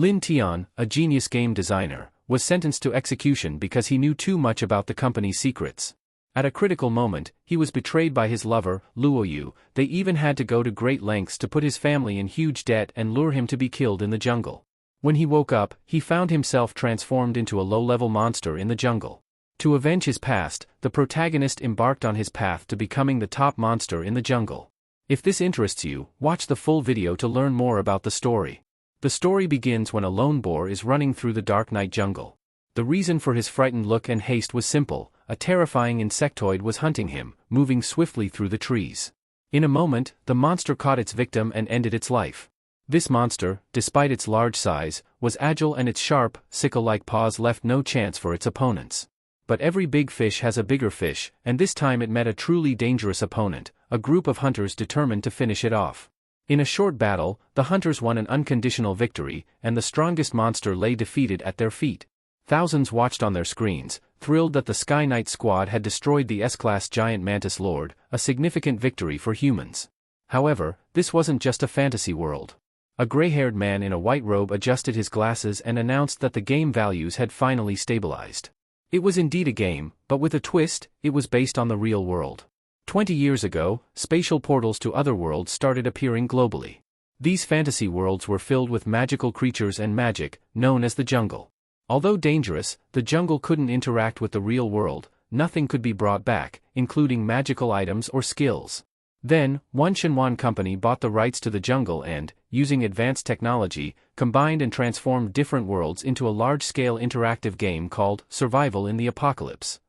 Lin Tian, a genius game designer, was sentenced to execution because he knew too much about the company's secrets. At a critical moment, he was betrayed by his lover, Luo Yue. They even had to go to great lengths to put his family in huge debt and lure him to be killed in the jungle. When he woke up, he found himself transformed into a low-level monster in the jungle. To avenge his past, the protagonist embarked on his path to becoming the top monster in the jungle. If this interests you, watch the full video to learn more about the story. The story begins when a lone boar is running through the dark night jungle. The reason for his frightened look and haste was simple: a terrifying insectoid was hunting him, moving swiftly through the trees. In a moment, the monster caught its victim and ended its life. This monster, despite its large size, was agile, and its sharp, sickle-like paws left no chance for its opponents. But every big fish has a bigger fish, and this time it met a truly dangerous opponent, a group of hunters determined to finish it off. In a short battle, the hunters won an unconditional victory, and the strongest monster lay defeated at their feet. Thousands watched on their screens, thrilled that the Sky Knight squad had destroyed the S-Class giant mantis lord, a significant victory for humans. However, this wasn't just a fantasy world. A gray-haired man in a white robe adjusted his glasses and announced that the game values had finally stabilized. It was indeed a game, but with a twist: it was based on the real world. 20 years ago, spatial portals to other worlds started appearing globally. These fantasy worlds were filled with magical creatures and magic, known as the jungle. Although dangerous, the jungle couldn't interact with the real world. Nothing could be brought back, including magical items or skills. Then, one Shenwan company bought the rights to the jungle and, using advanced technology, combined and transformed different worlds into a large-scale interactive game called Survival in the Apocalypse.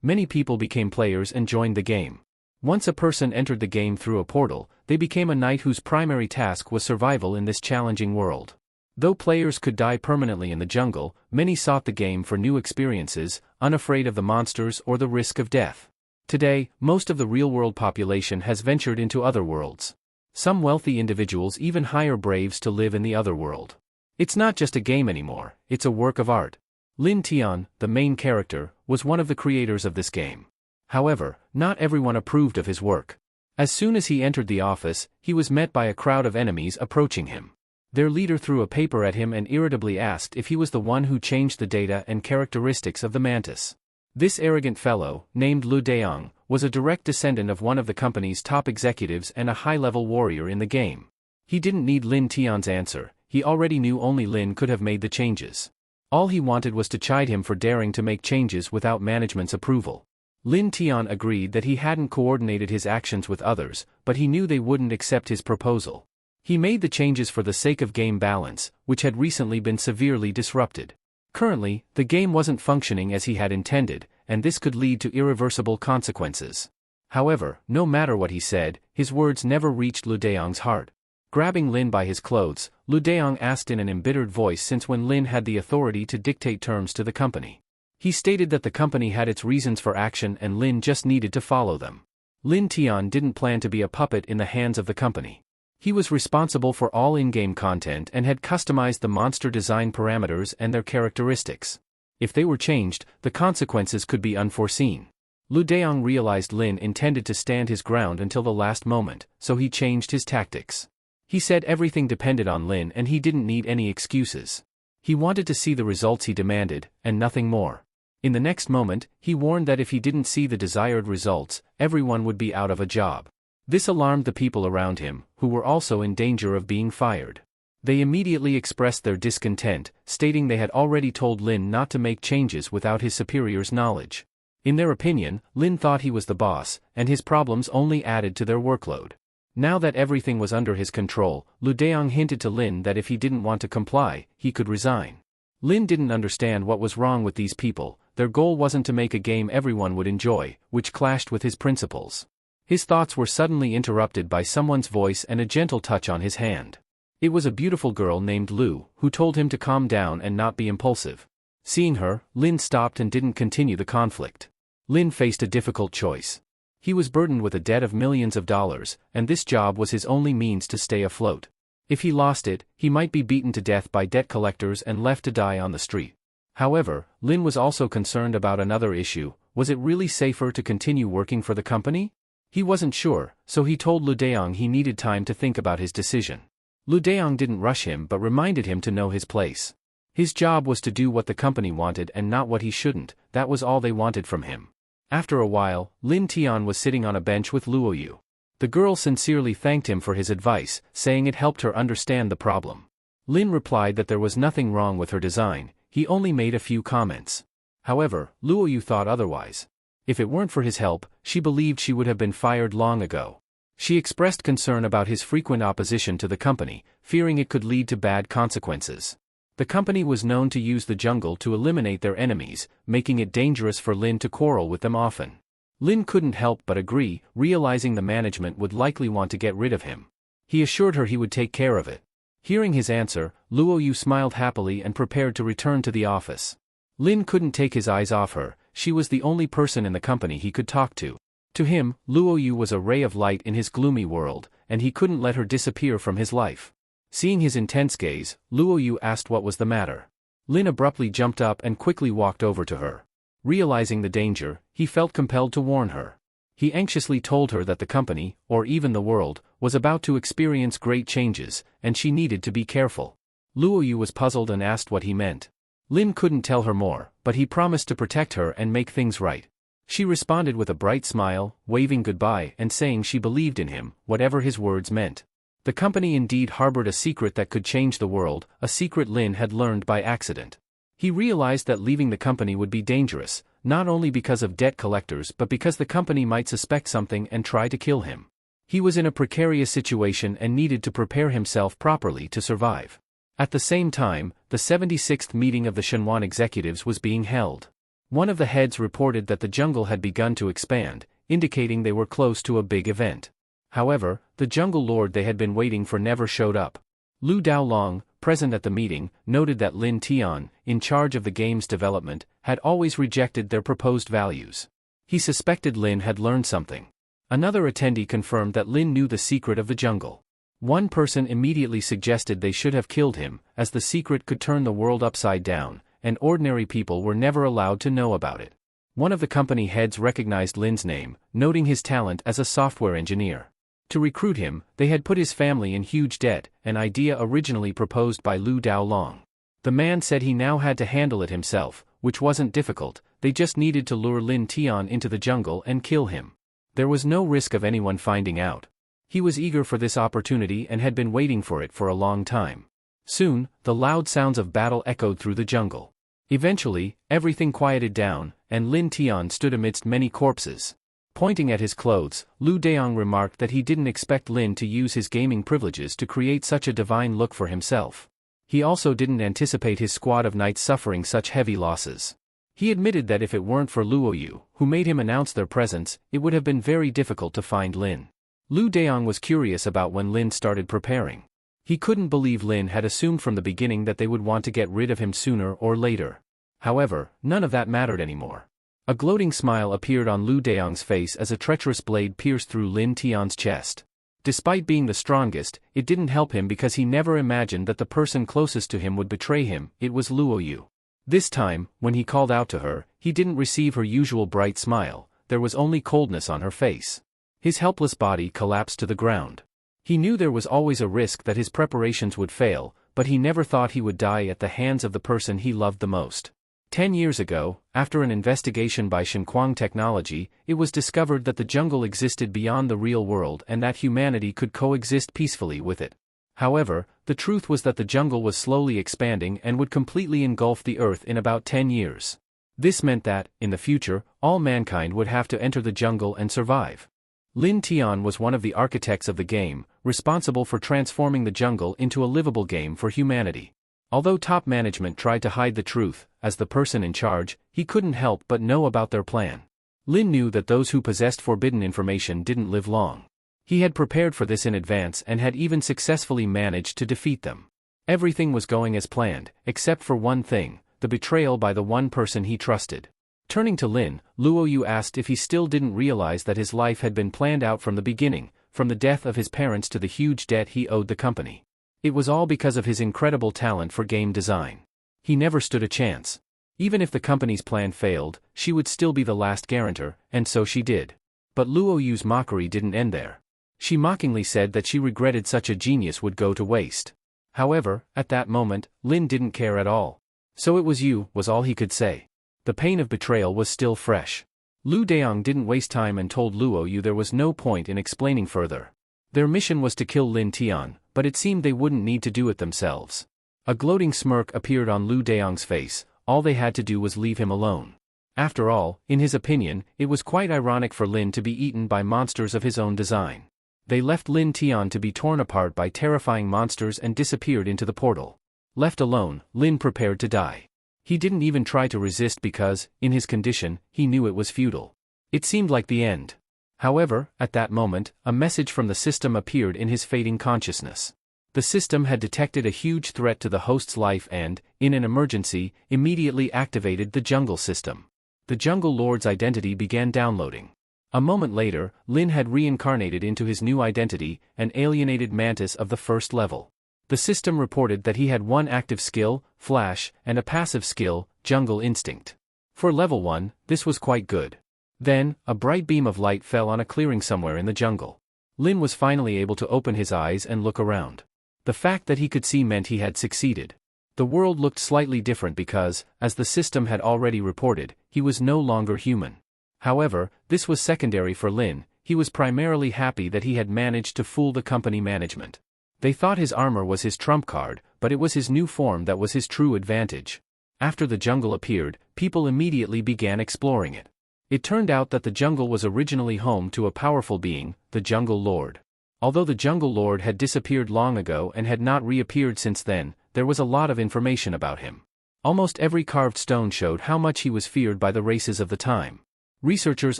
Many people became players and joined the game. Once a person entered the game through a portal, they became a knight whose primary task was survival in this challenging world. Though players could die permanently in the jungle, many sought the game for new experiences, unafraid of the monsters or the risk of death. Today, most of the real-world population has ventured into other worlds. Some wealthy individuals even hire braves to live in the other world. It's not just a game anymore, it's a work of art. Lin Tian, the main character, was one of the creators of this game. However, not everyone approved of his work. As soon as he entered the office, he was met by a crowd of enemies approaching him. Their leader threw a paper at him and irritably asked if he was the one who changed the data and characteristics of the mantis. This arrogant fellow, named Lu Deong, was a direct descendant of one of the company's top executives and a high-level warrior in the game. He didn't need Lin Tian's answer; he already knew only Lin could have made the changes. All he wanted was to chide him for daring to make changes without management's approval. Lin Tian agreed that he hadn't coordinated his actions with others, but he knew they wouldn't accept his proposal. He made the changes for the sake of game balance, which had recently been severely disrupted. Currently, the game wasn't functioning as he had intended, and this could lead to irreversible consequences. However, no matter what he said, his words never reached Lu Deong's heart. Grabbing Lin by his clothes, Lu Deong asked in an embittered voice since when Lin had the authority to dictate terms to the company. He stated that the company had its reasons for action and Lin just needed to follow them. Lin Tian didn't plan to be a puppet in the hands of the company. He was responsible for all in-game content and had customized the monster design parameters and their characteristics. If they were changed, the consequences could be unforeseen. Lu Deong realized Lin intended to stand his ground until the last moment, so he changed his tactics. He said everything depended on Lin and he didn't need any excuses. He wanted to see the results he demanded, and nothing more. In the next moment, he warned that if he didn't see the desired results, everyone would be out of a job. This alarmed the people around him, who were also in danger of being fired. They immediately expressed their discontent, stating they had already told Lin not to make changes without his superior's knowledge. In their opinion, Lin thought he was the boss, and his problems only added to their workload. Now that everything was under his control, Lu Deong hinted to Lin that if he didn't want to comply, he could resign. Lin didn't understand what was wrong with these people. Their goal wasn't to make a game everyone would enjoy, which clashed with his principles. His thoughts were suddenly interrupted by someone's voice and a gentle touch on his hand. It was a beautiful girl named Lu, who told him to calm down and not be impulsive. Seeing her, Lin stopped and didn't continue the conflict. Lin faced a difficult choice. He was burdened with a debt of millions of dollars, and this job was his only means to stay afloat. If he lost it, he might be beaten to death by debt collectors and left to die on the street. However, Lin was also concerned about another issue: was it really safer to continue working for the company? He wasn't sure, so he told Lu Deong he needed time to think about his decision. Lu Daong didn't rush him but reminded him to know his place. His job was to do what the company wanted and not what he shouldn't. That was all they wanted from him. After a while, Lin Tian was sitting on a bench with Luo Yue. The girl sincerely thanked him for his advice, saying it helped her understand the problem. Lin replied that there was nothing wrong with her design, he only made a few comments. However, Luo Yue thought otherwise. If it weren't for his help, she believed she would have been fired long ago. She expressed concern about his frequent opposition to the company, fearing it could lead to bad consequences. The company was known to use the jungle to eliminate their enemies, making it dangerous for Lin to quarrel with them often. Lin couldn't help but agree, realizing the management would likely want to get rid of him. He assured her he would take care of it. Hearing his answer, Luo Yue smiled happily and prepared to return to the office. Lin couldn't take his eyes off her, she was the only person in the company he could talk to. To him, Luo Yue was a ray of light in his gloomy world, and he couldn't let her disappear from his life. Seeing his intense gaze, Luo Yue asked what was the matter. Lin abruptly jumped up and quickly walked over to her. Realizing the danger, he felt compelled to warn her. He anxiously told her that the company, or even the world, was about to experience great changes, and she needed to be careful. Luo Yue was puzzled and asked what he meant. Lin couldn't tell her more, but he promised to protect her and make things right. She responded with a bright smile, waving goodbye and saying she believed in him, whatever his words meant. The company indeed harbored a secret that could change the world, a secret Lin had learned by accident. He realized that leaving the company would be dangerous, not only because of debt collectors but because the company might suspect something and try to kill him. He was in a precarious situation and needed to prepare himself properly to survive. At the same time, the 76th meeting of the Shenwan executives was being held. One of the heads reported that the jungle had begun to expand, indicating they were close to a big event. However, the jungle lord they had been waiting for never showed up. Lu Daolong, present at the meeting, noted that Lin Tian, in charge of the game's development, had always rejected their proposed values. He suspected Lin had learned something. Another attendee confirmed that Lin knew the secret of the jungle. One person immediately suggested they should have killed him, as the secret could turn the world upside down, and ordinary people were never allowed to know about it. One of the company heads recognized Lin's name, noting his talent as a software engineer. To recruit him, they had put his family in huge debt, an idea originally proposed by Lu Daolong. The man said he now had to handle it himself, which wasn't difficult, they just needed to lure Lin Tian into the jungle and kill him. There was no risk of anyone finding out. He was eager for this opportunity and had been waiting for it for a long time. Soon, the loud sounds of battle echoed through the jungle. Eventually, everything quieted down, and Lin Tian stood amidst many corpses. Pointing at his clothes, Lu Daong remarked that he didn't expect Lin to use his gaming privileges to create such a divine look for himself. He also didn't anticipate his squad of knights suffering such heavy losses. He admitted that if it weren't for Luo Yue, who made him announce their presence, it would have been very difficult to find Lin. Lu Daong was curious about when Lin started preparing. He couldn't believe Lin had assumed from the beginning that they would want to get rid of him sooner or later. However, none of that mattered anymore. A gloating smile appeared on Lu Daong's face as a treacherous blade pierced through Lin Tian's chest. Despite being the strongest, it didn't help him because he never imagined that the person closest to him would betray him. It was Luo Yue. This time, when he called out to her, he didn't receive her usual bright smile, there was only coldness on her face. His helpless body collapsed to the ground. He knew there was always a risk that his preparations would fail, but he never thought he would die at the hands of the person he loved the most. 10 years ago, after an investigation by Shenquang Technology, it was discovered that the jungle existed beyond the real world and that humanity could coexist peacefully with it. However, the truth was that the jungle was slowly expanding and would completely engulf the earth in about 10 years. This meant that, in the future, all mankind would have to enter the jungle and survive. Lin Tian was one of the architects of the game, responsible for transforming the jungle into a livable game for humanity. Although top management tried to hide the truth, as the person in charge, he couldn't help but know about their plan. Lin knew that those who possessed forbidden information didn't live long. He had prepared for this in advance and had even successfully managed to defeat them. Everything was going as planned, except for one thing, the betrayal by the one person he trusted. Turning to Lin, Luo Yue asked if he still didn't realize that his life had been planned out from the beginning, from the death of his parents to the huge debt he owed the company. It was all because of his incredible talent for game design. He never stood a chance. Even if the company's plan failed, she would still be the last guarantor, and so she did. But Luo Yue's mockery didn't end there. She mockingly said that she regretted such a genius would go to waste. However, at that moment, Lin didn't care at all. "So it was you," was all he could say. The pain of betrayal was still fresh. Lu Deong didn't waste time and told Luo Yue there was no point in explaining further. Their mission was to kill Lin Tian, but it seemed they wouldn't need to do it themselves. A gloating smirk appeared on Lu Deong's face. All they had to do was leave him alone. After all, in his opinion, it was quite ironic for Lin to be eaten by monsters of his own design. They left Lin Tian to be torn apart by terrifying monsters and disappeared into the portal. Left alone, Lin prepared to die. He didn't even try to resist because, in his condition, he knew it was futile. It seemed like the end. However, at that moment, a message from the system appeared in his fading consciousness. The system had detected a huge threat to the host's life and, in an emergency, immediately activated the jungle system. The jungle lord's identity began downloading. A moment later, Lin had reincarnated into his new identity, an alienated mantis of the first level. The system reported that he had one active skill, Flash, and a passive skill, Jungle Instinct. For level 1, this was quite good. Then, a bright beam of light fell on a clearing somewhere in the jungle. Lin was finally able to open his eyes and look around. The fact that he could see meant he had succeeded. The world looked slightly different because, as the system had already reported, he was no longer human. However, this was secondary for Lin. He was primarily happy that he had managed to fool the company management. They thought his armor was his trump card, but it was his new form that was his true advantage. After the jungle appeared, people immediately began exploring it. It turned out that the jungle was originally home to a powerful being, the Jungle Lord. Although the Jungle Lord had disappeared long ago and had not reappeared since then, there was a lot of information about him. Almost every carved stone showed how much he was feared by the races of the time. Researchers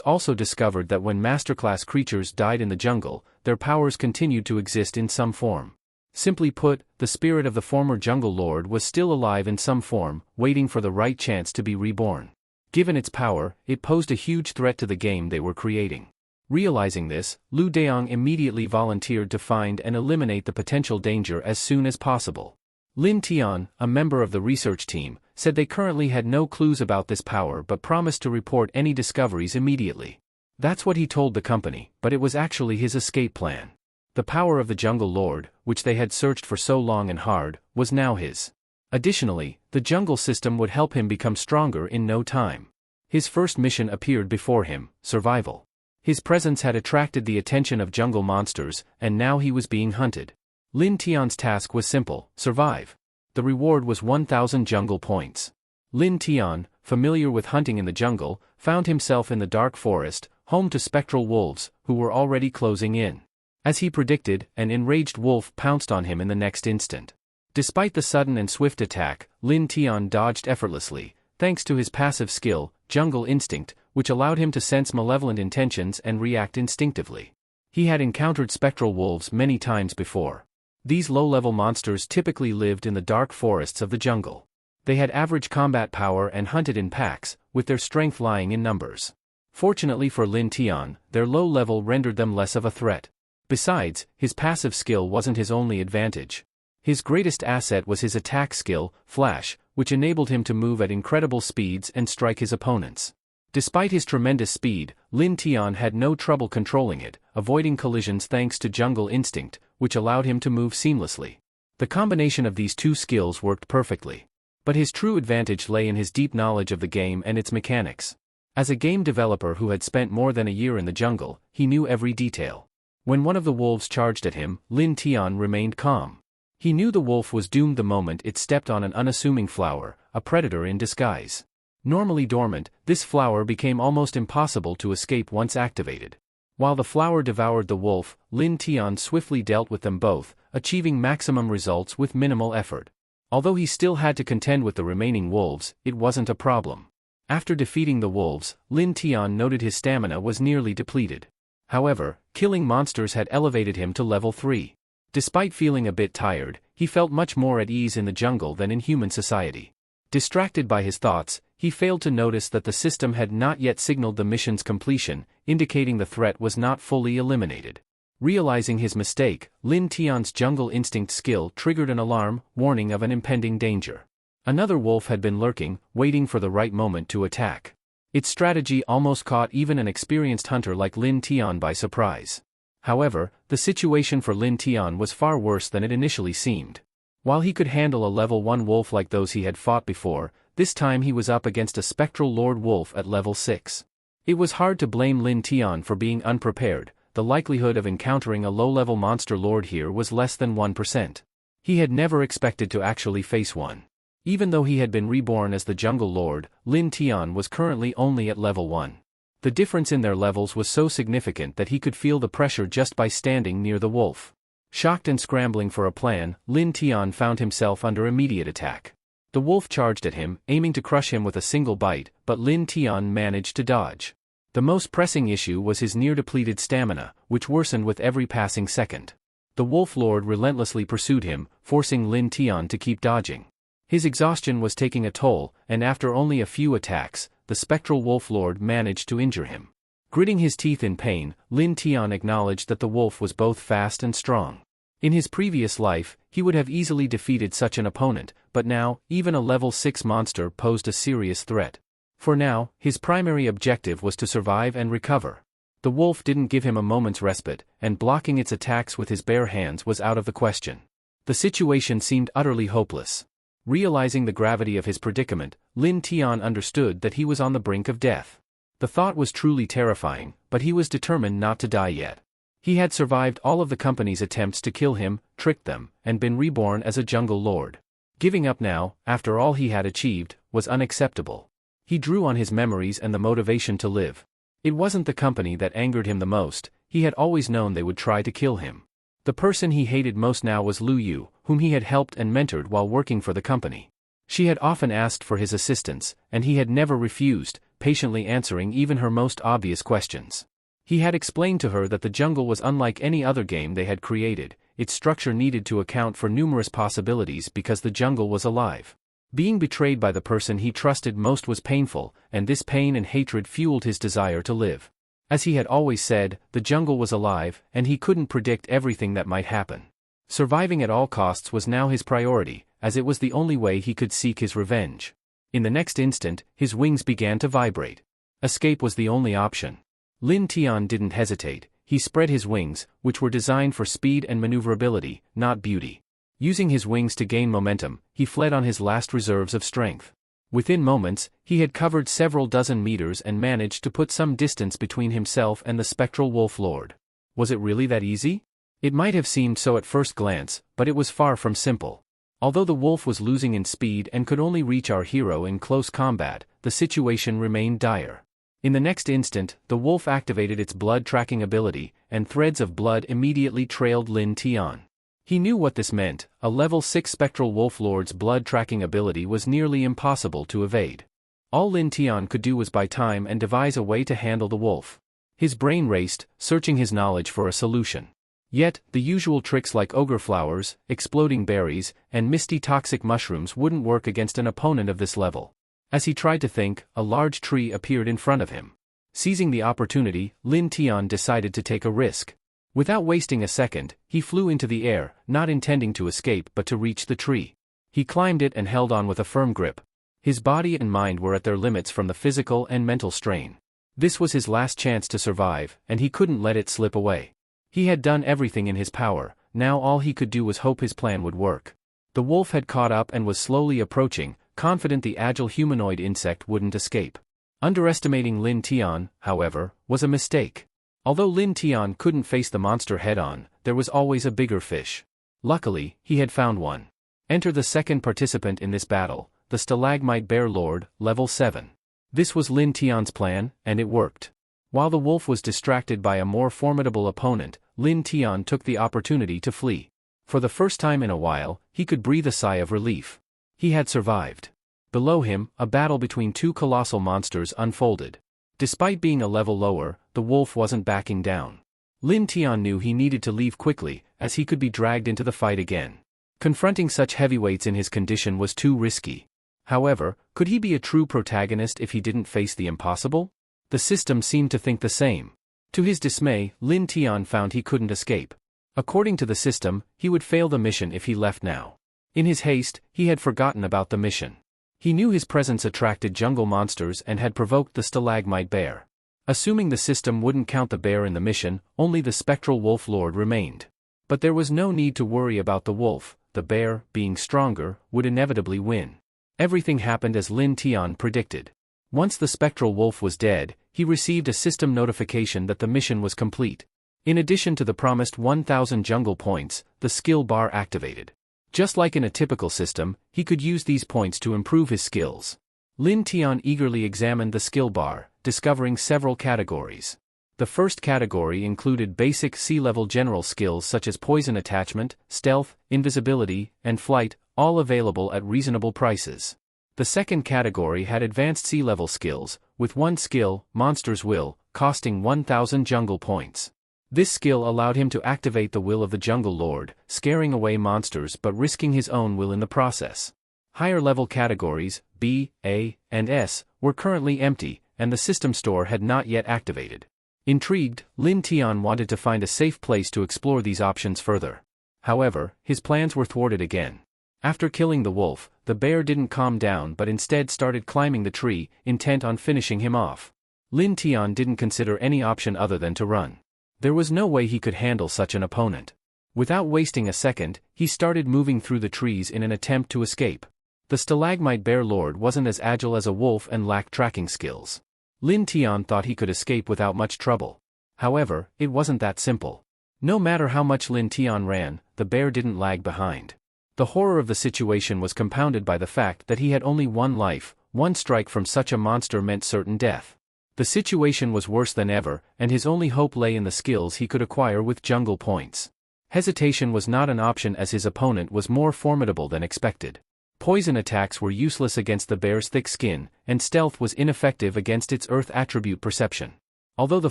also discovered that when masterclass creatures died in the jungle, their powers continued to exist in some form. Simply put, the spirit of the former Jungle Lord was still alive in some form, waiting for the right chance to be reborn. Given its power, it posed a huge threat to the game they were creating. Realizing this, Lu Deong immediately volunteered to find and eliminate the potential danger as soon as possible. Lin Tian, a member of the research team, said they currently had no clues about this power but promised to report any discoveries immediately. That's what he told the company, but it was actually his escape plan. The power of the Jungle Lord, which they had searched for so long and hard, was now his. Additionally, the jungle system would help him become stronger in no time. His first mission appeared before him: survival. His presence had attracted the attention of jungle monsters, and now he was being hunted. Lin Tian's task was simple: survive. The reward was 1,000 jungle points. Lin Tian, familiar with hunting in the jungle, found himself in the dark forest, home to spectral wolves, who were already closing in. As he predicted, an enraged wolf pounced on him in the next instant. Despite the sudden and swift attack, Lin Tian dodged effortlessly, thanks to his passive skill, Jungle Instinct, which allowed him to sense malevolent intentions and react instinctively. He had encountered spectral wolves many times before. These low-level monsters typically lived in the dark forests of the jungle. They had average combat power and hunted in packs, with their strength lying in numbers. Fortunately for Lin Tian, their low level rendered them less of a threat. Besides, his passive skill wasn't his only advantage. His greatest asset was his attack skill, Flash, which enabled him to move at incredible speeds and strike his opponents. Despite his tremendous speed, Lin Tian had no trouble controlling it, avoiding collisions thanks to Jungle Instinct, which allowed him to move seamlessly. The combination of these two skills worked perfectly. But his true advantage lay in his deep knowledge of the game and its mechanics. As a game developer who had spent more than a year in the jungle, he knew every detail. When one of the wolves charged at him, Lin Tian remained calm. He knew the wolf was doomed the moment it stepped on an unassuming flower, a predator in disguise. Normally dormant, this flower became almost impossible to escape once activated. While the flower devoured the wolf, Lin Tian swiftly dealt with them both, achieving maximum results with minimal effort. Although he still had to contend with the remaining wolves, it wasn't a problem. After defeating the wolves, Lin Tian noted his stamina was nearly depleted. However, killing monsters had elevated him to level 3. Despite feeling a bit tired, he felt much more at ease in the jungle than in human society. Distracted by his thoughts, he failed to notice that the system had not yet signaled the mission's completion, indicating the threat was not fully eliminated. Realizing his mistake, Lin Tian's Jungle Instinct skill triggered an alarm, warning of an impending danger. Another wolf had been lurking, waiting for the right moment to attack. Its strategy almost caught even an experienced hunter like Lin Tian by surprise. However, the situation for Lin Tian was far worse than it initially seemed. While he could handle a level 1 wolf like those he had fought before, this time he was up against a spectral Lord Wolf at level 6. It was hard to blame Lin Tian for being unprepared. The likelihood of encountering a low-level monster lord here was less than 1%. He had never expected to actually face one. Even though he had been reborn as the Jungle Lord, Lin Tian was currently only at level 1. The difference in their levels was so significant that he could feel the pressure just by standing near the wolf. Shocked and scrambling for a plan, Lin Tian found himself under immediate attack. The wolf charged at him, aiming to crush him with a single bite, but Lin Tian managed to dodge. The most pressing issue was his near-depleted stamina, which worsened with every passing second. The Wolf Lord relentlessly pursued him, forcing Lin Tian to keep dodging. His exhaustion was taking a toll, and after only a few attacks, the spectral Wolf Lord managed to injure him. Gritting his teeth in pain, Lin Tian acknowledged that the wolf was both fast and strong. In his previous life, he would have easily defeated such an opponent, but now, even a level 6 monster posed a serious threat. For now, his primary objective was to survive and recover. The wolf didn't give him a moment's respite, and blocking its attacks with his bare hands was out of the question. The situation seemed utterly hopeless. Realizing the gravity of his predicament, Lin Tian understood that he was on the brink of death. The thought was truly terrifying, but he was determined not to die yet. He had survived all of the company's attempts to kill him, tricked them, and been reborn as a jungle lord. Giving up now, after all he had achieved, was unacceptable. He drew on his memories and the motivation to live. It wasn't the company that angered him the most, he had always known they would try to kill him. The person he hated most now was Luo Yue, whom he had helped and mentored while working for the company. She had often asked for his assistance, and he had never refused, patiently answering even her most obvious questions. He had explained to her that the jungle was unlike any other game they had created. Its structure needed to account for numerous possibilities because the jungle was alive. Being betrayed by the person he trusted most was painful, and this pain and hatred fueled his desire to live. As he had always said, the jungle was alive, and he couldn't predict everything that might happen. Surviving at all costs was now his priority, as it was the only way he could seek his revenge. In the next instant, his wings began to vibrate. Escape was the only option. Lin Tian didn't hesitate. He spread his wings, which were designed for speed and maneuverability, not beauty. Using his wings to gain momentum, he fled on his last reserves of strength. Within moments, he had covered several dozen meters and managed to put some distance between himself and the spectral Wolf Lord. Was it really that easy? It might have seemed so at first glance, but it was far from simple. Although the wolf was losing in speed and could only reach our hero in close combat, the situation remained dire. In the next instant, the wolf activated its blood-tracking ability, and threads of blood immediately trailed Lin Tian. He knew what this meant. A level 6 spectral wolf lord's blood-tracking ability was nearly impossible to evade. All Lin Tian could do was buy time and devise a way to handle the wolf. His brain raced, searching his knowledge for a solution. Yet, the usual tricks like ogre flowers, exploding berries, and misty toxic mushrooms wouldn't work against an opponent of this level. As he tried to think, a large tree appeared in front of him. Seizing the opportunity, Lin Tian decided to take a risk. Without wasting a second, he flew into the air, not intending to escape but to reach the tree. He climbed it and held on with a firm grip. His body and mind were at their limits from the physical and mental strain. This was his last chance to survive, and he couldn't let it slip away. He had done everything in his power, now all he could do was hope his plan would work. The wolf had caught up and was slowly approaching, confident the agile humanoid insect wouldn't escape. Underestimating Lin Tian, however, was a mistake. Although Lin Tian couldn't face the monster head-on, there was always a bigger fish. Luckily, he had found one. Enter the second participant in this battle, the Stalagmite Bear Lord, level 7. This was Lin Tian's plan, and it worked. While the wolf was distracted by a more formidable opponent, Lin Tian took the opportunity to flee. For the first time in a while, he could breathe a sigh of relief. He had survived. Below him, a battle between two colossal monsters unfolded. Despite being a level lower, the wolf wasn't backing down. Lin Tian knew he needed to leave quickly, as he could be dragged into the fight again. Confronting such heavyweights in his condition was too risky. However, could he be a true protagonist if he didn't face the impossible? The system seemed to think the same. To his dismay, Lin Tian found he couldn't escape. According to the system, he would fail the mission if he left now. In his haste, he had forgotten about the mission. He knew his presence attracted jungle monsters and had provoked the Stalagmite Bear. Assuming the system wouldn't count the bear in the mission, only the spectral wolf lord remained. But there was no need to worry about the wolf. The bear, being stronger, would inevitably win. Everything happened as Lin Tian predicted. Once the spectral wolf was dead, he received a system notification that the mission was complete. In addition to the promised 1,000 jungle points, the skill bar activated. Just like in a typical system, he could use these points to improve his skills. Lin Tian eagerly examined the skill bar, discovering several categories. The first category included basic sea-level general skills such as poison attachment, stealth, invisibility, and flight, all available at reasonable prices. The second category had advanced sea-level skills, with one skill, Monster's Will, costing 1,000 jungle points. This skill allowed him to activate the will of the jungle lord, scaring away monsters but risking his own will in the process. Higher-level categories, B, A, and S, were currently empty, and the system store had not yet activated. Intrigued, Lin Tian wanted to find a safe place to explore these options further. However, his plans were thwarted again. After killing the wolf, the bear didn't calm down but instead started climbing the tree, intent on finishing him off. Lin Tian didn't consider any option other than to run. There was no way he could handle such an opponent. Without wasting a second, he started moving through the trees in an attempt to escape. The stalagmite bear lord wasn't as agile as a wolf and lacked tracking skills. Lin Tian thought he could escape without much trouble. However, it wasn't that simple. No matter how much Lin Tian ran, the bear didn't lag behind. The horror of the situation was compounded by the fact that he had only one life. One strike from such a monster meant certain death. The situation was worse than ever, and his only hope lay in the skills he could acquire with jungle points. Hesitation was not an option as his opponent was more formidable than expected. Poison attacks were useless against the bear's thick skin, and stealth was ineffective against its earth attribute perception. Although the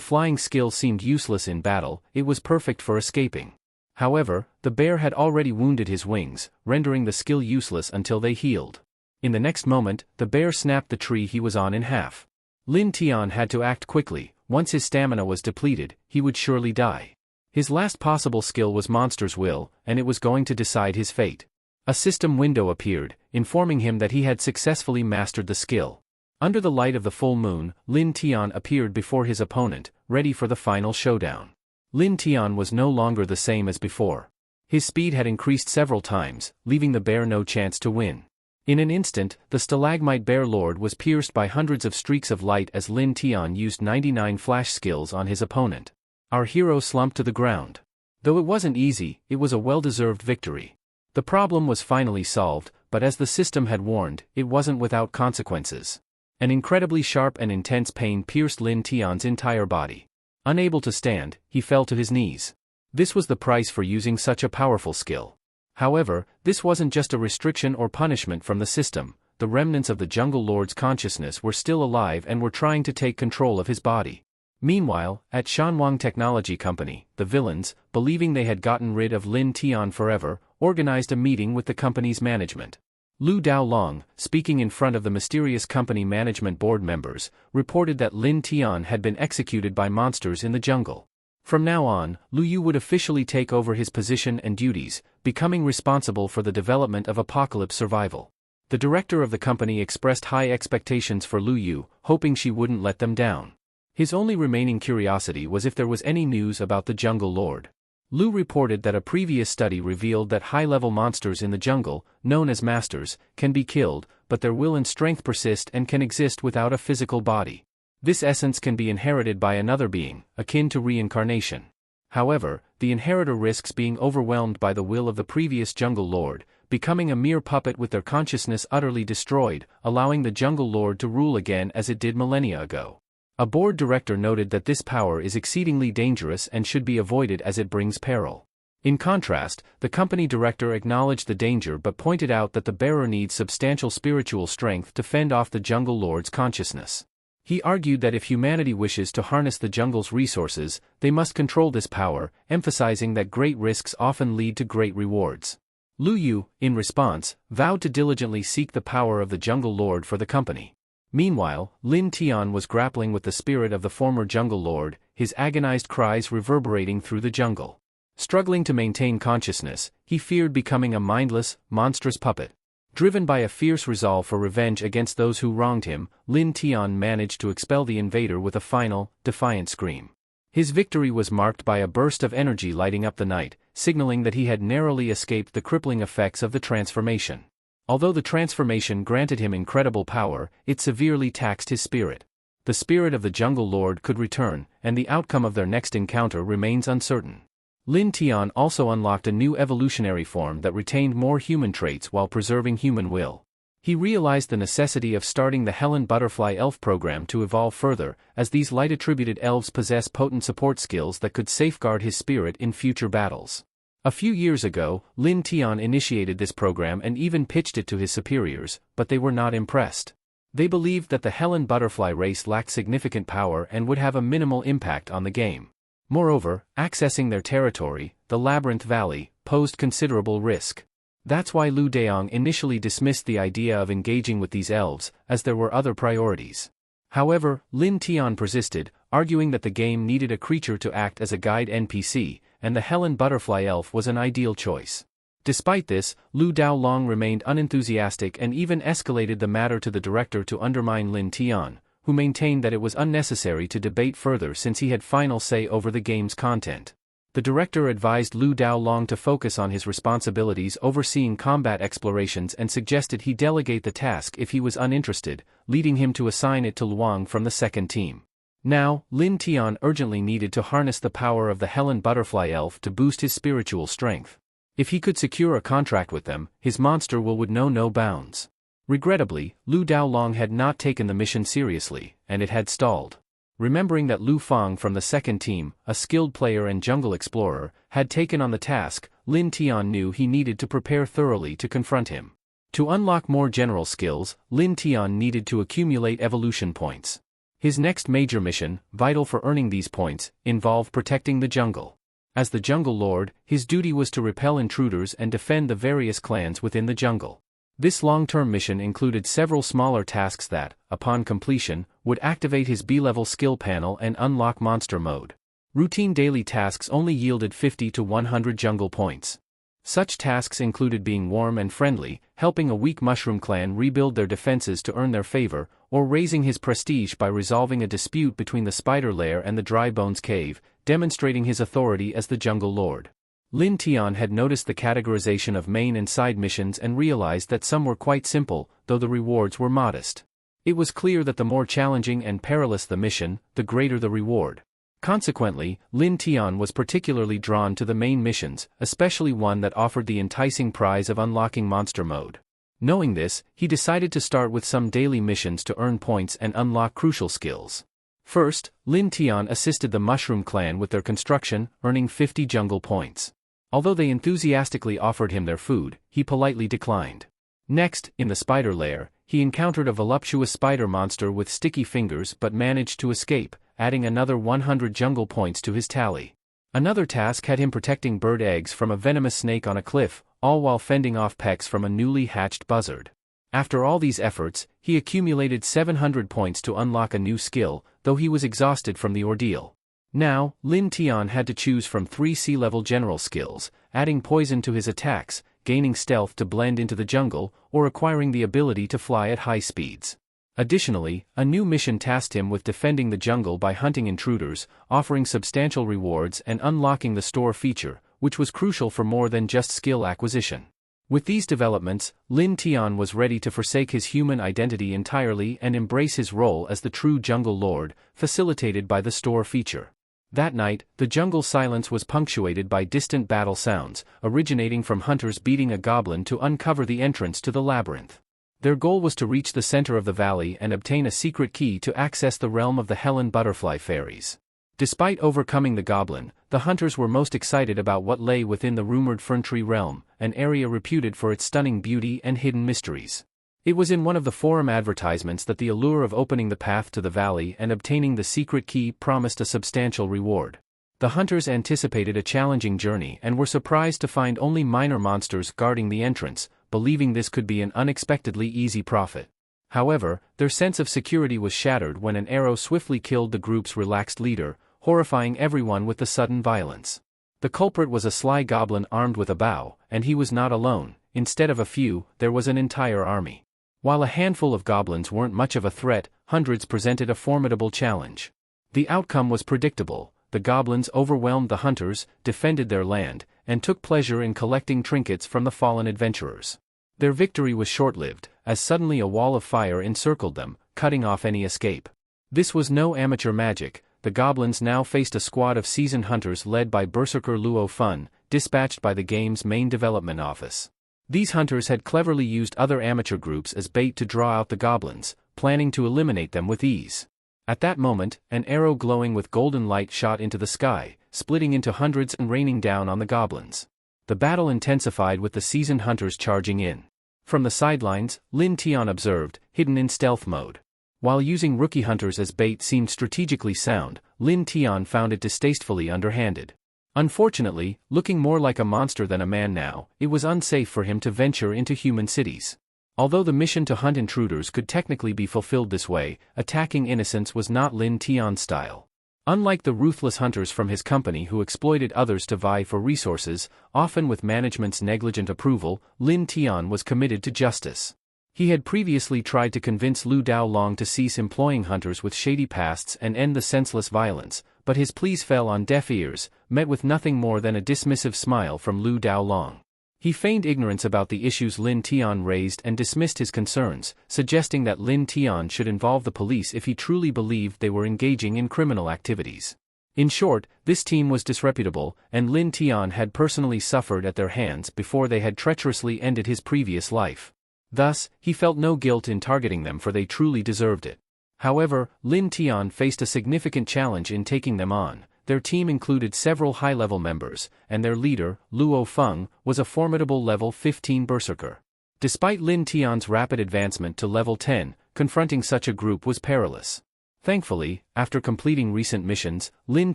flying skill seemed useless in battle, it was perfect for escaping. However, the bear had already wounded his wings, rendering the skill useless until they healed. In the next moment, the bear snapped the tree he was on in half. Lin Tian had to act quickly. Once his stamina was depleted, he would surely die. His last possible skill was Monster's Will, and it was going to decide his fate. A system window appeared, informing him that he had successfully mastered the skill. Under the light of the full moon, Lin Tian appeared before his opponent, ready for the final showdown. Lin Tian was no longer the same as before. His speed had increased several times, leaving the bear no chance to win. In an instant, the stalagmite bear lord was pierced by hundreds of streaks of light as Lin Tian used 99 flash skills on his opponent. Our hero slumped to the ground. Though it wasn't easy, it was a well-deserved victory. The problem was finally solved, but as the system had warned, it wasn't without consequences. An incredibly sharp and intense pain pierced Lin Tian's entire body. Unable to stand, he fell to his knees. This was the price for using such a powerful skill. However, this wasn't just a restriction or punishment from the system. The remnants of the jungle lord's consciousness were still alive and were trying to take control of his body. Meanwhile, at Shanwang Technology Company, the villains, believing they had gotten rid of Lin Tian forever, organized a meeting with the company's management. Lu Daolong, speaking in front of the mysterious company management board members, reported that Lin Tian had been executed by monsters in the jungle. From now on, Luo Yue would officially take over his position and duties, becoming responsible for the development of apocalypse survival. The director of the company expressed high expectations for Luo Yue, hoping she wouldn't let them down. His only remaining curiosity was if there was any news about the jungle lord. Lu reported that a previous study revealed that high-level monsters in the jungle, known as masters, can be killed, but their will and strength persist and can exist without a physical body. This essence can be inherited by another being, akin to reincarnation. However, the inheritor risks being overwhelmed by the will of the previous jungle lord, becoming a mere puppet with their consciousness utterly destroyed, allowing the jungle lord to rule again as it did millennia ago. A board director noted that this power is exceedingly dangerous and should be avoided as it brings peril. In contrast, the company director acknowledged the danger but pointed out that the bearer needs substantial spiritual strength to fend off the jungle lord's consciousness. He argued that if humanity wishes to harness the jungle's resources, they must control this power, emphasizing that great risks often lead to great rewards. Luo Yue, in response, vowed to diligently seek the power of the jungle lord for the company. Meanwhile, Lin Tian was grappling with the spirit of the former jungle lord, his agonized cries reverberating through the jungle. Struggling to maintain consciousness, he feared becoming a mindless, monstrous puppet. Driven by a fierce resolve for revenge against those who wronged him, Lin Tian managed to expel the invader with a final, defiant scream. His victory was marked by a burst of energy lighting up the night, signaling that he had narrowly escaped the crippling effects of the transformation. Although the transformation granted him incredible power, it severely taxed his spirit. The spirit of the Jungle Lord could return, and the outcome of their next encounter remains uncertain. Lin Tian also unlocked a new evolutionary form that retained more human traits while preserving human will. He realized the necessity of starting the Helen Butterfly Elf program to evolve further, as these light-attributed elves possess potent support skills that could safeguard his spirit in future battles. A few years ago, Lin Tian initiated this program and even pitched it to his superiors, but they were not impressed. They believed that the Helen Butterfly race lacked significant power and would have a minimal impact on the game. Moreover, accessing their territory, the Labyrinth Valley, posed considerable risk. That's why Lu Daong initially dismissed the idea of engaging with these elves, as there were other priorities. However, Lin Tian persisted, arguing that the game needed a creature to act as a guide NPC, and the Helen Butterfly Elf was an ideal choice. Despite this, Lu Daolong remained unenthusiastic and even escalated the matter to the director to undermine Lin Tian, who maintained that it was unnecessary to debate further since he had final say over the game's content. The director advised Lu Daolong to focus on his responsibilities overseeing combat explorations and suggested he delegate the task if he was uninterested, leading him to assign it to Luang from the second team. Now, Lin Tian urgently needed to harness the power of the Helen Butterfly Elf to boost his spiritual strength. If he could secure a contract with them, his monster will would know no bounds. Regrettably, Lu Daolong had not taken the mission seriously, and it had stalled. Remembering that Lu Fang from the second team, a skilled player and jungle explorer, had taken on the task, Lin Tian knew he needed to prepare thoroughly to confront him. To unlock more general skills, Lin Tian needed to accumulate evolution points. His next major mission, vital for earning these points, involved protecting the jungle. As the Jungle Lord, his duty was to repel intruders and defend the various clans within the jungle. This long-term mission included several smaller tasks that, upon completion, would activate his B-level skill panel and unlock monster mode. Routine daily tasks only yielded 50 to 100 jungle points. Such tasks included being warm and friendly, helping a weak mushroom clan rebuild their defenses to earn their favor, or raising his prestige by resolving a dispute between the spider lair and the dry bones cave, demonstrating his authority as the Jungle Lord. Lin Tian had noticed the categorization of main and side missions and realized that some were quite simple, though the rewards were modest. It was clear that the more challenging and perilous the mission, the greater the reward. Consequently, Lin Tian was particularly drawn to the main missions, especially one that offered the enticing prize of unlocking monster mode. Knowing this, he decided to start with some daily missions to earn points and unlock crucial skills. First, Lin Tian assisted the Mushroom Clan with their construction, earning 50 jungle points. Although they enthusiastically offered him their food, he politely declined. Next, in the spider lair, he encountered a voluptuous spider monster with sticky fingers but managed to escape, adding another 100 jungle points to his tally. Another task had him protecting bird eggs from a venomous snake on a cliff, all while fending off pecks from a newly hatched buzzard. After all these efforts, he accumulated 700 points to unlock a new skill, though he was exhausted from the ordeal. Now, Lin Tian had to choose from 3 sea-level general skills, adding poison to his attacks, gaining stealth to blend into the jungle, or acquiring the ability to fly at high speeds. Additionally, a new mission tasked him with defending the jungle by hunting intruders, offering substantial rewards and unlocking the store feature, which was crucial for more than just skill acquisition. With these developments, Lin Tian was ready to forsake his human identity entirely and embrace his role as the true Jungle Lord, facilitated by the store feature. That night, the jungle silence was punctuated by distant battle sounds, originating from hunters beating a goblin to uncover the entrance to the labyrinth. Their goal was to reach the center of the valley and obtain a secret key to access the realm of the Helen Butterfly Fairies. Despite overcoming the goblin, the hunters were most excited about what lay within the rumored Ferntree realm, an area reputed for its stunning beauty and hidden mysteries. It was in one of the forum advertisements that the allure of opening the path to the valley and obtaining the secret key promised a substantial reward. The hunters anticipated a challenging journey and were surprised to find only minor monsters guarding the entrance, believing this could be an unexpectedly easy profit. However, their sense of security was shattered when an arrow swiftly killed the group's relaxed leader, horrifying everyone with the sudden violence. The culprit was a sly goblin armed with a bow, and he was not alone. instead of a few, there was an entire army. While a handful of goblins weren't much of a threat, hundreds presented a formidable challenge. The outcome was predictable. The goblins overwhelmed the hunters, defended their land, and took pleasure in collecting trinkets from the fallen adventurers. Their victory was short-lived, as suddenly a wall of fire encircled them, cutting off any escape. This was no amateur magic. The goblins now faced a squad of seasoned hunters led by berserker Luo Yue, dispatched by the game's main development office. These hunters had cleverly used other amateur groups as bait to draw out the goblins, planning to eliminate them with ease. At that moment, an arrow glowing with golden light shot into the sky, splitting into hundreds and raining down on the goblins. The battle intensified with the seasoned hunters charging in. From the sidelines, Lin Tian observed, hidden in stealth mode. While using rookie hunters as bait seemed strategically sound, Lin Tian found it distastefully underhanded. Unfortunately, looking more like a monster than a man now, it was unsafe for him to venture into human cities. Although the mission to hunt intruders could technically be fulfilled this way, attacking innocents was not Lin Tian's style. Unlike the ruthless hunters from his company who exploited others to vie for resources, often with management's negligent approval, Lin Tian was committed to justice. He had previously tried to convince Lu Daolong to cease employing hunters with shady pasts and end the senseless violence, but his pleas fell on deaf ears, met with nothing more than a dismissive smile from Lu Daolong. He feigned ignorance about the issues Lin Tian raised and dismissed his concerns, suggesting that Lin Tian should involve the police if he truly believed they were engaging in criminal activities. In short, this team was disreputable, and Lin Tian had personally suffered at their hands before they had treacherously ended his previous life. Thus, he felt no guilt in targeting them, for they truly deserved it. However, Lin Tian faced a significant challenge in taking them on. Their team included several high-level members, and their leader, Luo Yue, was a formidable level 15 berserker. Despite Lin Tian's rapid advancement to level 10, confronting such a group was perilous. Thankfully, after completing recent missions, Lin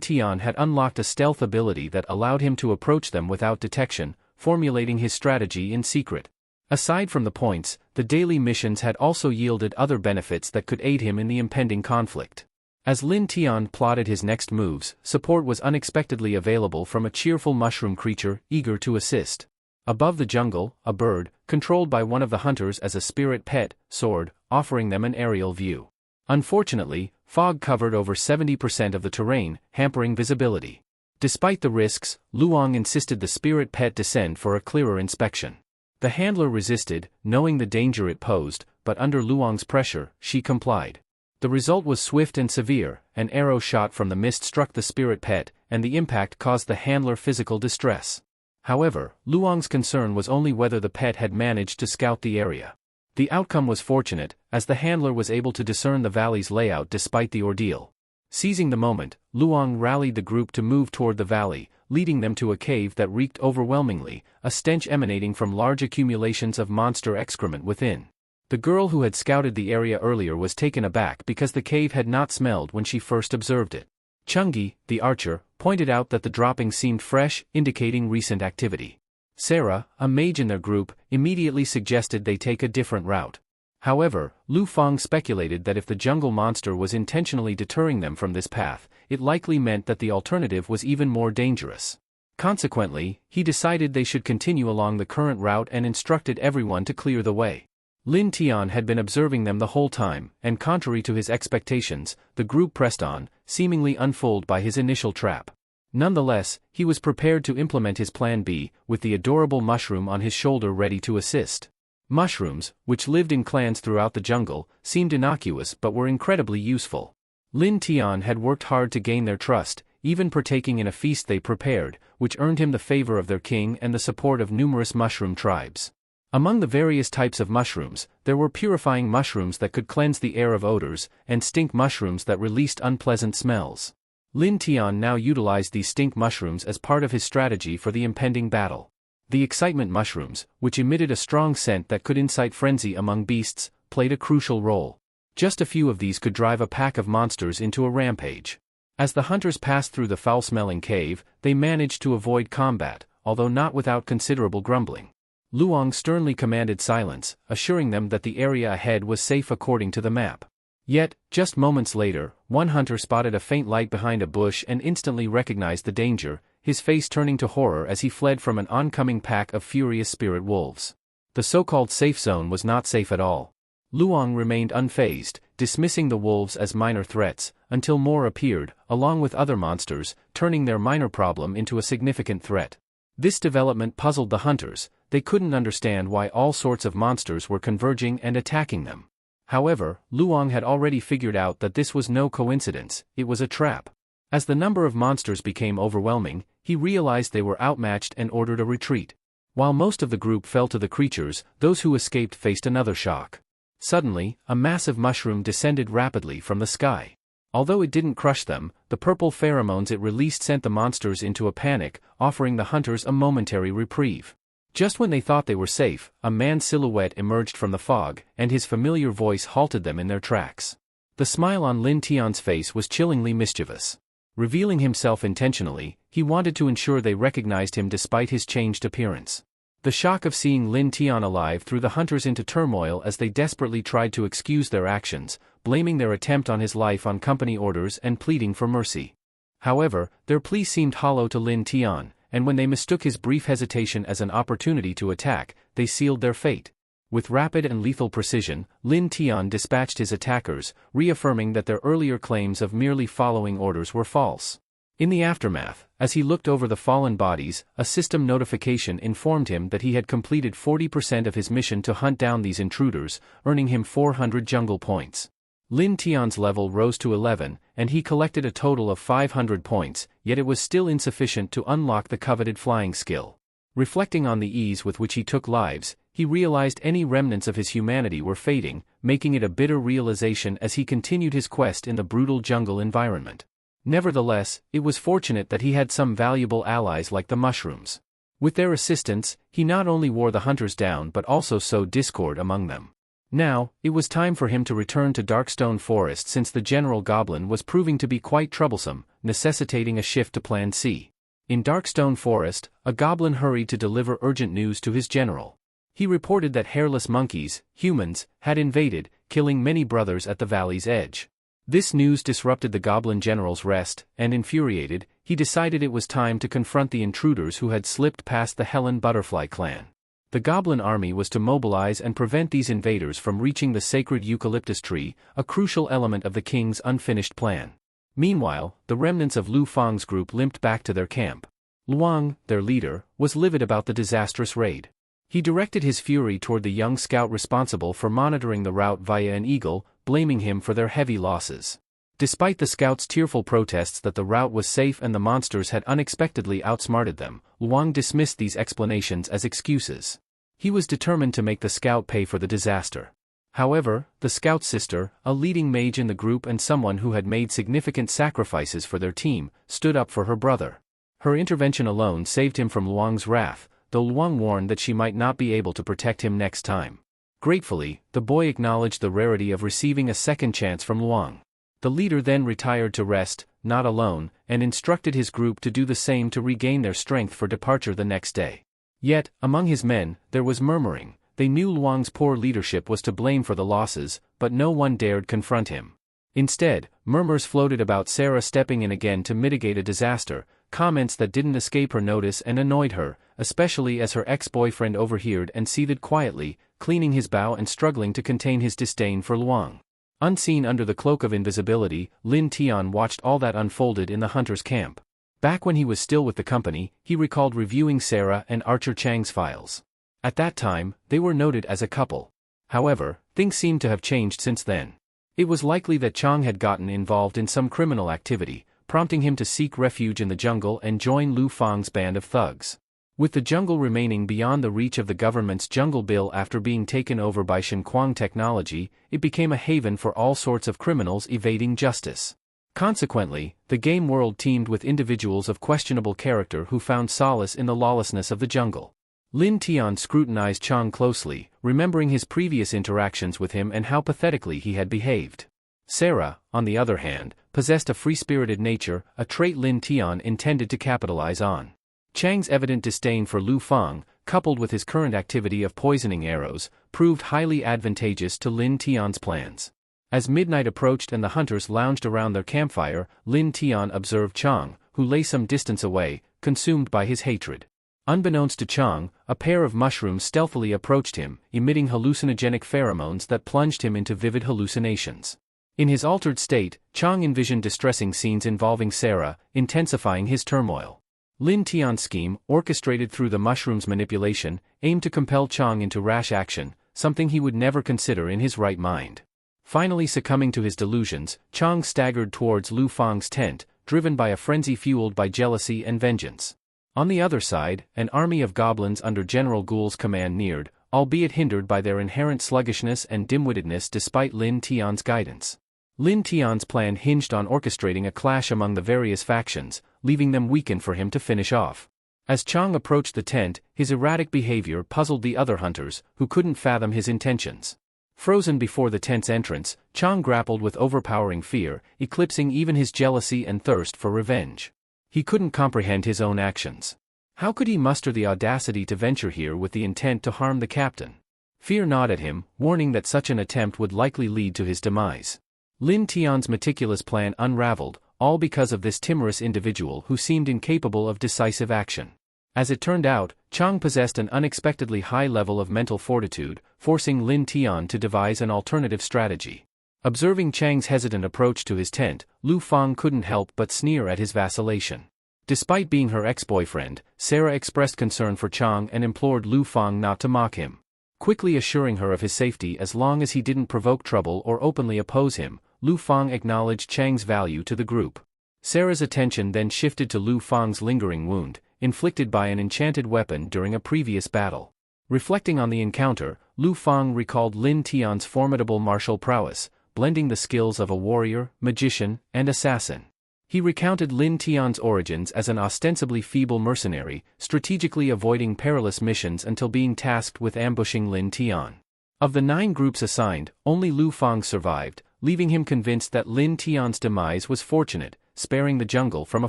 Tian had unlocked a stealth ability that allowed him to approach them without detection, formulating his strategy in secret. Aside from the points, the daily missions had also yielded other benefits that could aid him in the impending conflict. As Lin Tian plotted his next moves, support was unexpectedly available from a cheerful mushroom creature, eager to assist. Above the jungle, a bird, controlled by one of the hunters as a spirit pet, soared, offering them an aerial view. Unfortunately, fog covered over 70% of the terrain, hampering visibility. Despite the risks, Luong insisted the spirit pet descend for a clearer inspection. The handler resisted, knowing the danger it posed, but under Luong's pressure, she complied. The result was swift and severe. An arrow shot from the mist struck the spirit pet, and the impact caused the handler physical distress. However, Luong's concern was only whether the pet had managed to scout the area. The outcome was fortunate, as the handler was able to discern the valley's layout despite the ordeal. Seizing the moment, Luong rallied the group to move toward the valley, leading them to a cave that reeked overwhelmingly, a stench emanating from large accumulations of monster excrement within. The girl who had scouted the area earlier was taken aback because the cave had not smelled when she first observed it. Chungi, the archer, pointed out that the droppings seemed fresh, indicating recent activity. Sarah, a mage in their group, immediately suggested they take a different route. However, Lu Feng speculated that if the jungle monster was intentionally deterring them from this path, it likely meant that the alternative was even more dangerous. Consequently, he decided they should continue along the current route and instructed everyone to clear the way. Lin Tian had been observing them the whole time, and contrary to his expectations, the group pressed on, seemingly unfooled by his initial trap. Nonetheless, he was prepared to implement his plan B, with the adorable mushroom on his shoulder ready to assist. Mushrooms, which lived in clans throughout the jungle, seemed innocuous but were incredibly useful. Lin Tian had worked hard to gain their trust, even partaking in a feast they prepared, which earned him the favor of their king and the support of numerous mushroom tribes. Among the various types of mushrooms, there were purifying mushrooms that could cleanse the air of odors, and stink mushrooms that released unpleasant smells. Lin Tian now utilized these stink mushrooms as part of his strategy for the impending battle. The excitement mushrooms, which emitted a strong scent that could incite frenzy among beasts, played a crucial role. Just a few of these could drive a pack of monsters into a rampage. As the hunters passed through the foul-smelling cave, they managed to avoid combat, although not without considerable grumbling. Luong sternly commanded silence, assuring them that the area ahead was safe according to the map. Yet, just moments later, one hunter spotted a faint light behind a bush and instantly recognized the danger, his face turning to horror as he fled from an oncoming pack of furious spirit wolves. The so-called safe zone was not safe at all. Luang remained unfazed, dismissing the wolves as minor threats, until more appeared, along with other monsters, turning their minor problem into a significant threat. This development puzzled the hunters. They couldn't understand why all sorts of monsters were converging and attacking them. However, Luang had already figured out that this was no coincidence, it was a trap. As the number of monsters became overwhelming, he realized they were outmatched and ordered a retreat. While most of the group fell to the creatures, those who escaped faced another shock. Suddenly, a massive mushroom descended rapidly from the sky. Although it didn't crush them, the purple pheromones it released sent the monsters into a panic, offering the hunters a momentary reprieve. Just when they thought they were safe, a man's silhouette emerged from the fog, and his familiar voice halted them in their tracks. The smile on Lin Tian's face was chillingly mischievous. Revealing himself intentionally, he wanted to ensure they recognized him despite his changed appearance. The shock of seeing Lin Tian alive threw the hunters into turmoil as they desperately tried to excuse their actions, blaming their attempt on his life on company orders and pleading for mercy. However, their plea seemed hollow to Lin Tian, and when they mistook his brief hesitation as an opportunity to attack, they sealed their fate. With rapid and lethal precision, Lin Tian dispatched his attackers, reaffirming that their earlier claims of merely following orders were false. In the aftermath, as he looked over the fallen bodies, a system notification informed him that he had completed 40% of his mission to hunt down these intruders, earning him 400 jungle points. Lin Tian's level rose to 11, and he collected a total of 500 points, yet it was still insufficient to unlock the coveted flying skill. Reflecting on the ease with which he took lives, he realized any remnants of his humanity were fading, making it a bitter realization as he continued his quest in the brutal jungle environment. Nevertheless, it was fortunate that he had some valuable allies like the mushrooms. With their assistance, he not only wore the hunters down but also sowed discord among them. Now, it was time for him to return to Darkstone Forest since the General Goblin was proving to be quite troublesome, necessitating a shift to Plan C. In Darkstone Forest, a goblin hurried to deliver urgent news to his general. He reported that hairless monkeys, humans, had invaded, killing many brothers at the valley's edge. This news disrupted the goblin general's rest, and infuriated, he decided it was time to confront the intruders who had slipped past the Helen Butterfly clan. The goblin army was to mobilize and prevent these invaders from reaching the sacred eucalyptus tree, a crucial element of the king's unfinished plan. Meanwhile, the remnants of Lu Fang's group limped back to their camp. Luang, their leader, was livid about the disastrous raid. He directed his fury toward the young scout responsible for monitoring the route via an eagle, blaming him for their heavy losses. Despite the scout's tearful protests that the route was safe and the monsters had unexpectedly outsmarted them, Luang dismissed these explanations as excuses. He was determined to make the scout pay for the disaster. However, the scout's sister, a leading mage in the group and someone who had made significant sacrifices for their team, stood up for her brother. Her intervention alone saved him from Luang's wrath, though Luang warned that she might not be able to protect him next time. Gratefully, the boy acknowledged the rarity of receiving a second chance from Luang. The leader then retired to rest, not alone, and instructed his group to do the same to regain their strength for departure the next day. Yet, among his men, there was murmuring. They knew Luang's poor leadership was to blame for the losses, but no one dared confront him. Instead, murmurs floated about Sarah stepping in again to mitigate a disaster, comments that didn't escape her notice and annoyed her, especially as her ex-boyfriend overheard and seethed quietly, cleaning his bow and struggling to contain his disdain for Luang. Unseen under the cloak of invisibility, Lin Tian watched all that unfolded in the hunter's camp. Back when he was still with the company, he recalled reviewing Sarah and Archer Chang's files. At that time, they were noted as a couple. However, things seemed to have changed since then. It was likely that Chang had gotten involved in some criminal activity, prompting him to seek refuge in the jungle and join Lu Fang's band of thugs. With the jungle remaining beyond the reach of the government's jungle bill after being taken over by Shenquang technology, it became a haven for all sorts of criminals evading justice. Consequently, the game world teemed with individuals of questionable character who found solace in the lawlessness of the jungle. Lin Tian scrutinized Chang closely, remembering his previous interactions with him and how pathetically he had behaved. Sarah, on the other hand, possessed a free-spirited nature, a trait Lin Tian intended to capitalize on. Chang's evident disdain for Lu Fang, coupled with his current activity of poisoning arrows, proved highly advantageous to Lin Tian's plans. As midnight approached and the hunters lounged around their campfire, Lin Tian observed Chang, who lay some distance away, consumed by his hatred. Unbeknownst to Chang, a pair of mushrooms stealthily approached him, emitting hallucinogenic pheromones that plunged him into vivid hallucinations. In his altered state, Chang envisioned distressing scenes involving Sarah, intensifying his turmoil. Lin Tian's scheme, orchestrated through the mushroom's manipulation, aimed to compel Chang into rash action, something he would never consider in his right mind. Finally succumbing to his delusions, Chang staggered towards Lu Fang's tent, driven by a frenzy fueled by jealousy and vengeance. On the other side, an army of goblins under General Ghoul's command neared, albeit hindered by their inherent sluggishness and dim-wittedness despite Lin Tian's guidance. Lin Tian's plan hinged on orchestrating a clash among the various factions, leaving them weakened for him to finish off. As Chang approached the tent, his erratic behavior puzzled the other hunters, who couldn't fathom his intentions. Frozen before the tent's entrance, Chang grappled with overpowering fear, eclipsing even his jealousy and thirst for revenge. He couldn't comprehend his own actions. How could he muster the audacity to venture here with the intent to harm the captain? Fear gnawed at him, warning that such an attempt would likely lead to his demise. Lin Tian's meticulous plan unraveled, all because of this timorous individual who seemed incapable of decisive action. As it turned out, Chang possessed an unexpectedly high level of mental fortitude, forcing Lin Tian to devise an alternative strategy. Observing Chang's hesitant approach to his tent, Lu Fang couldn't help but sneer at his vacillation. Despite being her ex-boyfriend, Sarah expressed concern for Chang and implored Lu Fang not to mock him. Quickly assuring her of his safety as long as he didn't provoke trouble or openly oppose him, Lu Fang acknowledged Chang's value to the group. Sarah's attention then shifted to Lu Fang's lingering wound, inflicted by an enchanted weapon during a previous battle. Reflecting on the encounter, Lu Fang recalled Lin Tian's formidable martial prowess, blending the skills of a warrior, magician, and assassin. He recounted Lin Tian's origins as an ostensibly feeble mercenary, strategically avoiding perilous missions until being tasked with ambushing Lin Tian. Of the 9 groups assigned, only Lu Fang survived, leaving him convinced that Lin Tian's demise was fortunate, sparing the jungle from a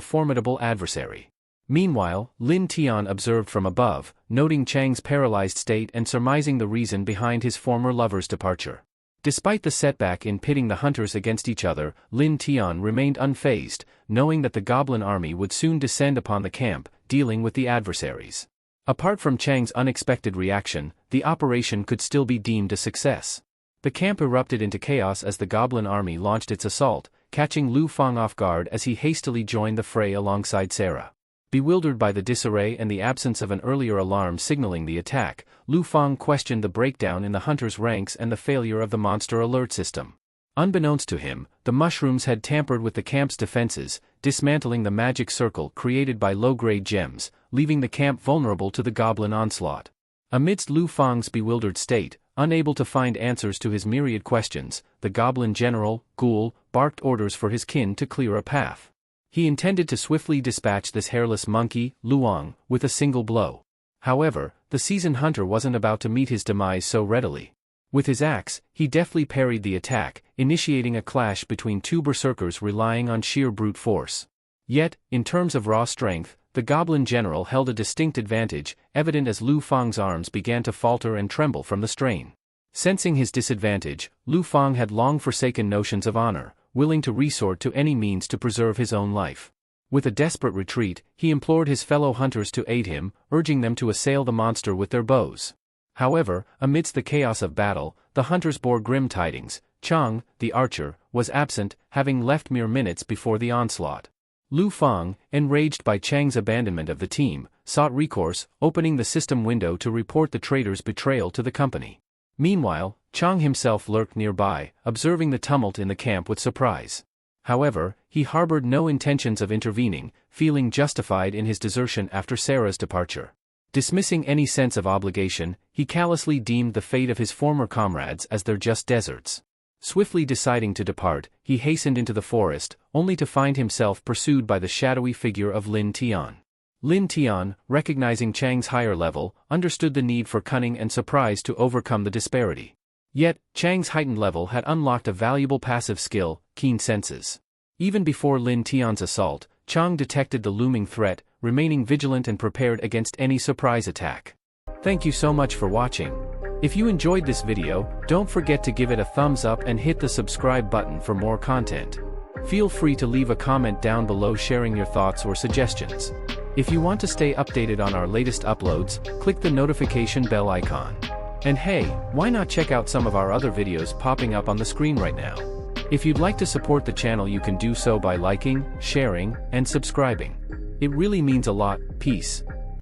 formidable adversary. Meanwhile, Lin Tian observed from above, noting Chang's paralyzed state and surmising the reason behind his former lover's departure. Despite the setback in pitting the hunters against each other, Lin Tian remained unfazed, knowing that the goblin army would soon descend upon the camp, dealing with the adversaries. Apart from Chang's unexpected reaction, the operation could still be deemed a success. The camp erupted into chaos as the goblin army launched its assault, catching Lu Fang off guard as he hastily joined the fray alongside Sarah. Bewildered by the disarray and the absence of an earlier alarm signaling the attack, Lu Fang questioned the breakdown in the hunters' ranks and the failure of the monster alert system. Unbeknownst to him, the mushrooms had tampered with the camp's defenses, dismantling the magic circle created by low-grade gems, leaving the camp vulnerable to the goblin onslaught. Amidst Lu Fang's bewildered state, unable to find answers to his myriad questions, the goblin general, Ghoul, barked orders for his kin to clear a path. He intended to swiftly dispatch this hairless monkey, Luang, with a single blow. However, the seasoned hunter wasn't about to meet his demise so readily. With his axe, he deftly parried the attack, initiating a clash between 2 berserkers relying on sheer brute force. Yet, in terms of raw strength, the goblin general held a distinct advantage, evident as Lu Fang's arms began to falter and tremble from the strain. Sensing his disadvantage, Lu Fang had long forsaken notions of honor, willing to resort to any means to preserve his own life. With a desperate retreat, he implored his fellow hunters to aid him, urging them to assail the monster with their bows. However, amidst the chaos of battle, the hunters bore grim tidings. Chang, the archer, was absent, having left mere minutes before the onslaught. Lu Fang, enraged by Chang's abandonment of the team, sought recourse, opening the system window to report the traitor's betrayal to the company. Meanwhile, Chang himself lurked nearby, observing the tumult in the camp with surprise. However, he harbored no intentions of intervening, feeling justified in his desertion after Sarah's departure. Dismissing any sense of obligation, he callously deemed the fate of his former comrades as their just deserts. Swiftly deciding to depart, he hastened into the forest, only to find himself pursued by the shadowy figure of Lin Tian. Lin Tian, recognizing Chang's higher level, understood the need for cunning and surprise to overcome the disparity. Yet, Chang's heightened level had unlocked a valuable passive skill, keen senses. Even before Lin Tian's assault, Chang detected the looming threat, remaining vigilant and prepared against any surprise attack. Thank you so much for watching. If you enjoyed this video, don't forget to give it a thumbs up and hit the subscribe button for more content. Feel free to leave a comment down below sharing your thoughts or suggestions. If you want to stay updated on our latest uploads, click the notification bell icon. And hey, why not check out some of our other videos popping up on the screen right now? If you'd like to support the channel, you can do so by liking, sharing, and subscribing. It really means a lot. Peace.